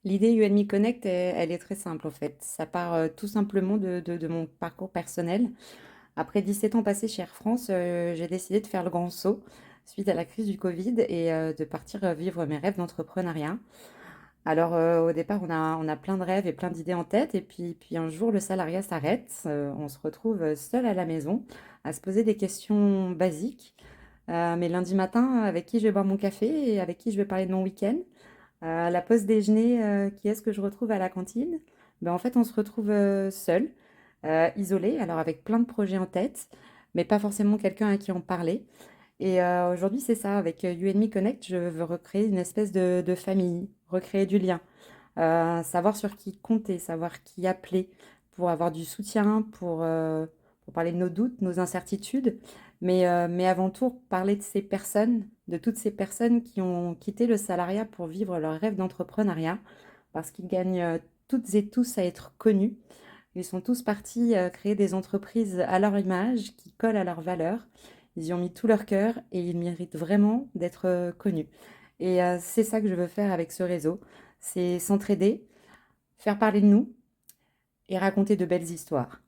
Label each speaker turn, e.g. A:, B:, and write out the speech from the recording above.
A: L'idée You and Me Connect, elle est très simple en fait. Ça part tout simplement de mon parcours personnel. Après 17 ans passés chez Air France, j'ai décidé de faire le grand saut suite à la crise du Covid et de partir vivre mes rêves d'entrepreneuriat. Alors au départ, on a plein de rêves et plein d'idées en tête et puis un jour, le salariat s'arrête. On se retrouve seul à la maison à se poser des questions basiques. Mais lundi matin, avec qui je vais boire mon café et avec qui je vais parler de mon week-end? À la pause déjeuner, qui est-ce que je retrouve à la cantine? Ben, en fait, on se retrouve seul, isolé, alors avec plein de projets en tête, mais pas forcément quelqu'un à qui en parler. Et aujourd'hui, c'est ça, avec You and Me Connect, je veux recréer une espèce de famille, recréer du lien, savoir sur qui compter, savoir qui appeler pour avoir du soutien, pour parler de nos doutes, nos incertitudes, mais avant tout parler de ces personnes, de toutes ces personnes qui ont quitté le salariat pour vivre leur rêve d'entrepreneuriat, parce qu'ils gagnent toutes et tous à être connus. Ils sont tous partis créer des entreprises à leur image, qui collent à leurs valeurs. Ils y ont mis tout leur cœur et ils méritent vraiment d'être connus. Et c'est ça que je veux faire avec ce réseau, c'est s'entraider, faire parler de nous et raconter de belles histoires.